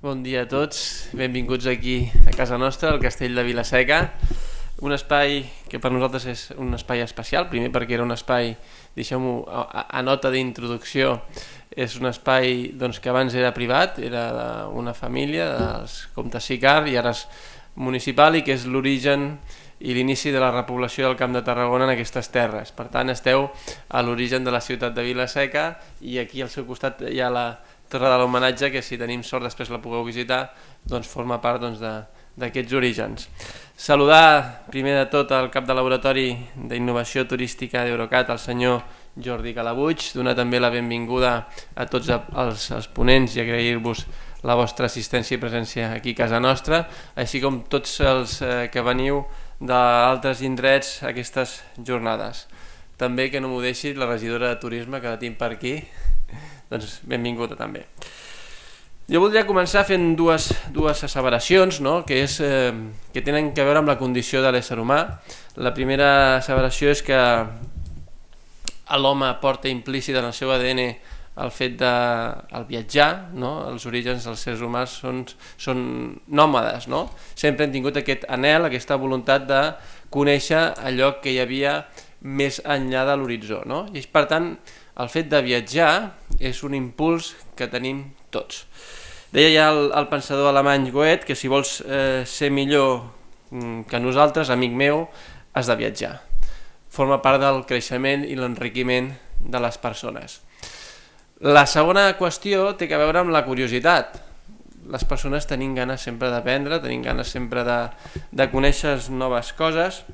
Bon dia a tots, benvinguts aquí a casa nostra, al Castell de Vila-seca. Un espai que per nosaltres és un espai especial, primer perquè era un espai, deixeu-m'ho a nota d'introducció, és un espai que abans era privat, era d'una família, dels comtes Sicart, i ara és municipal, i que és l'origen i l'inici de la repoblació del Camp de Tarragona en aquestes terres. Per tant, esteu a l'origen de la ciutat de Vila-seca, i aquí al seu costat hi ha la Torre de l'Homenatge, que si tenim sort després la pugueu visitar, forma part d'aquests orígens. Saludar primer de tot el cap de laboratori d'innovació turística d'Eurocat, el senyor Jordi Calabuig, donar també la benvinguda a tots els ponents i agrair-vos la vostra assistència i presència aquí a casa nostra, així com tots els que veniu d'altres indrets a aquestes jornades. També, que no m'ho deixi, la regidora de Turisme, que la tinc per aquí, doncs benvinguda també. Jo voldria començar fent dues asseveracions, que tenen a veure amb la condició de l'ésser humà. La primera asseveració és que l'home porta implícit en el seu ADN el fet de viatjar, els orígens dels éssers humans són nòmades, sempre hem tingut aquest anhel, aquesta voluntat de conèixer allò que hi havia més enllà de l'horitzó, i per tant el fet de viatjar és un impuls que tenim tots. Deia ja el pensador alemany Goethe que si vols ser millor que nosaltres, amic meu, has de viatjar. Forma part del creixement i l'enriquiment de les persones. La segona qüestió té a veure amb la curiositat. Les persones tenim ganes sempre d'aprendre, tenim ganes sempre de conèixer noves coses,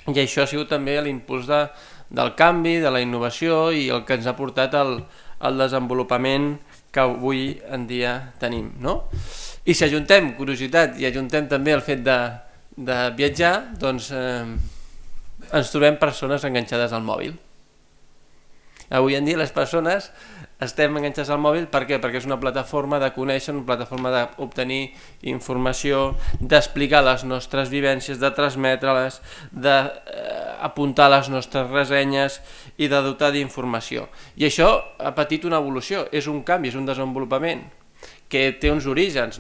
i això ha sigut també l'impuls del canvi, de la innovació, i el que ens ha portat al desenvolupament que avui en dia tenim. I si ajuntem curiositat i ajuntem també el fet de viatjar, doncs ens trobem persones enganxades al mòbil. Avui en dia les persones estem enganxats al mòbil. Per què? Perquè és una plataforma de conèixer, una plataforma d'obtenir informació, d'explicar les nostres vivències, de transmetre-les, d'apuntar les nostres ressenyes i de dotar d'informació. I això ha patit una evolució, és un canvi, és un desenvolupament que té uns orígens.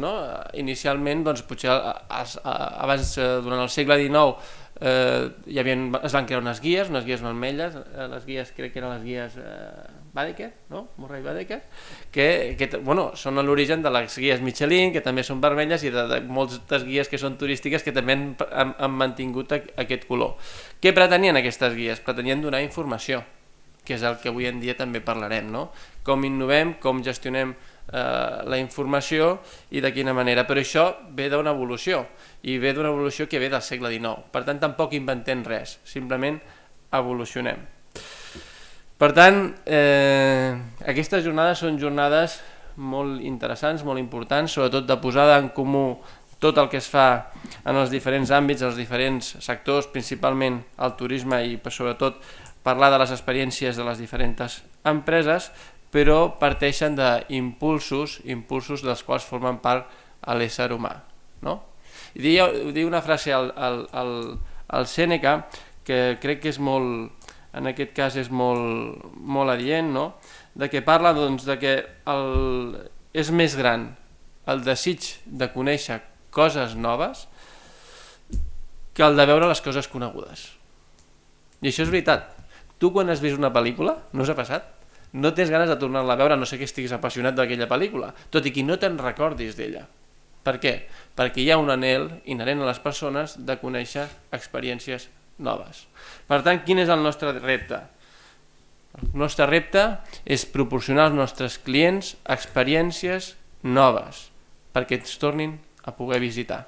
Inicialment, potser abans, durant el segle XIX, es van crear unes guies vermelles, les guies, crec que eren les guies Baedeker, Murray Baedeker, que són a l'origen de les guies Michelin, que també són vermelles, i de moltes guies que són turístiques que també han mantingut aquest color. Què pretenien aquestes guies? Pretenien donar informació, que és el que avui en dia també parlarem, com innovem, com gestionem la informació i de quina manera. Però això ve d'una evolució, i ve d'una evolució que ve del segle XIX. Per tant, tampoc inventem res, simplement evolucionem. Per tant, aquestes jornades són jornades molt interessants, molt importants, sobretot de posada en comú tot el que es fa en els diferents àmbits, els diferents sectors, principalment el turisme, i sobretot parlar de les experiències de les diferents empreses, però parteixen d'impulsos dels quals formen part a l'ésser humà. Diu una frase al Sèneca que crec que és molt, en aquest cas és molt adient, de que parla de que és més gran el desig de conèixer coses noves que el de veure les coses conegudes. I això és veritat. Tu, quan has vist una pel·lícula, no us ha passat? No tens ganes de tornar-la a veure, no sé que estiguis apassionat d'aquella pel·lícula, tot i que no te'n recordis d'ella. Per què? Perquè hi ha un anhel inherent a les persones de conèixer experiències noves. Per tant, quin és el nostre repte? El nostre repte és proporcionar als nostres clients experiències noves perquè ens tornin a poder visitar.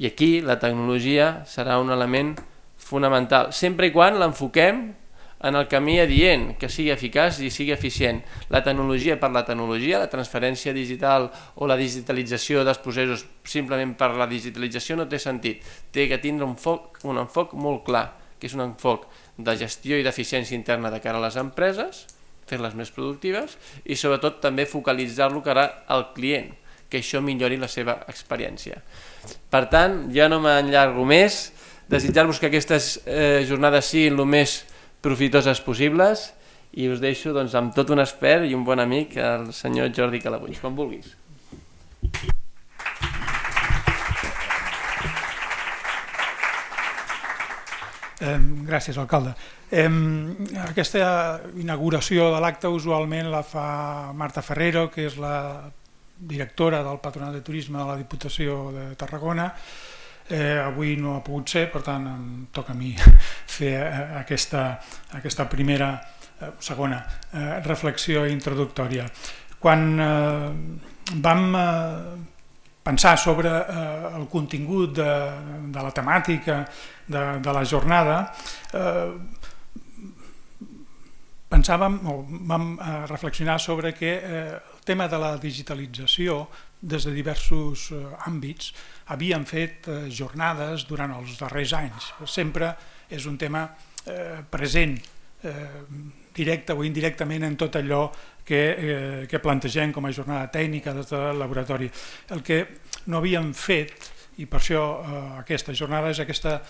I aquí la tecnologia serà un element fonamental, sempre i quan l'enfoquem en el camí adient, que sigui eficaç i sigui eficient. La tecnologia per la tecnologia, la transferència digital o la digitalització dels processos simplement per la digitalització no té sentit. Té que tindre un enfoc molt clar, que és un enfoc de gestió i d'eficiència interna de cara a les empreses, fer-les més productives, i sobretot també focalitzar-lo cara al client, que això millori la seva experiència. Per tant, ja no m'enllargo més, desitjar-vos que aquestes jornades siguin el més profitoses possibles, i us deixo amb tot un expert i un bon amic, el senyor Jordi Calabuig, quan vulguis. Gràcies, alcalde. Aquesta inauguració de l'acte usualment la fa Marta Ferrero, que és la directora del Patronat de Turisme de la Diputació de Tarragona. Avui no ha pogut ser, per tant em toca a mi fer aquesta segona reflexió introductòria. Quan vam pensar sobre el contingut de la temàtica de la jornada, vam reflexionar sobre que el tema de la digitalització des de diversos àmbits havien fet jornades durant els darrers anys. Sempre és un tema present, directe o indirectament, en tot allò que plantegem com a jornada tècnica des del laboratori. El que no havíem fet, i per això aquesta jornada, és aquesta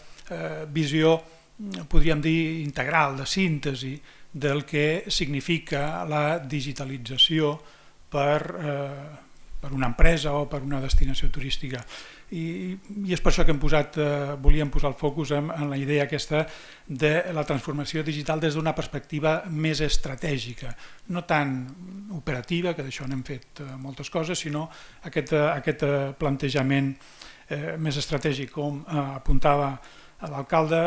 visió, podríem dir, integral, de síntesi del que significa la digitalització per una empresa o per una destinació turística. I és per això que volíem posar el focus en la idea aquesta de la transformació digital des d'una perspectiva més estratègica, no tan operativa, que d'això n'hem fet moltes coses, sinó aquest plantejament més estratègic. Com apuntava l'alcalde,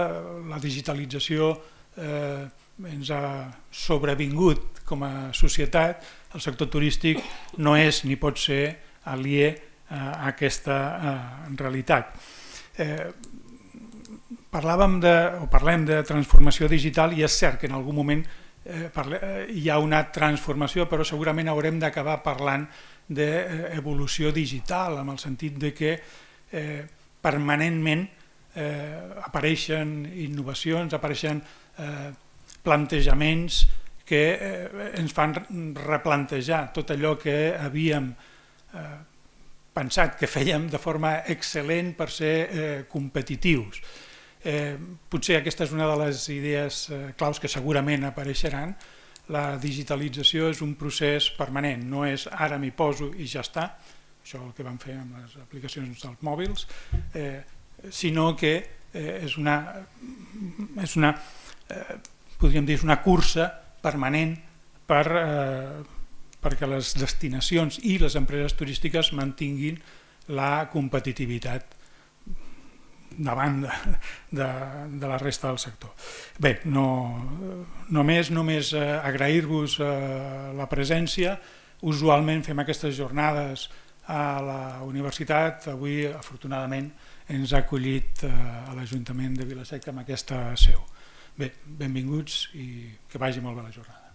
la digitalització ens ha sobrevingut com a societat. El sector turístic no és ni pot ser aliè a aquesta realitat. Parlem de transformació digital i és cert que en algun moment hi ha una transformació, però segurament haurem d'acabar parlant d'evolució digital, en el sentit de que permanentment apareixen innovacions, apareixen plantejaments que ens fan replantejar tot allò que havíem pensat que fèiem de forma excel·lent per ser competitius. Potser aquesta és una de les idees claus que segurament apareixeran. La digitalització és un procés permanent, no és ara m'hi poso i ja està, això el que vam fer amb les aplicacions dels mòbils, sinó que és una podríem dir, és una cursa permanent perquè les destinacions i les empreses turístiques mantinguin la competitivitat davant de la resta del sector. Bé, només agrair-vos la presència. Usualment fem aquestes jornades a la universitat. Avui, afortunadament, ens ha acollit a l'Ajuntament de Vila-seca amb aquesta seu. Bé, benvinguts i que vagi molt bé la jornada.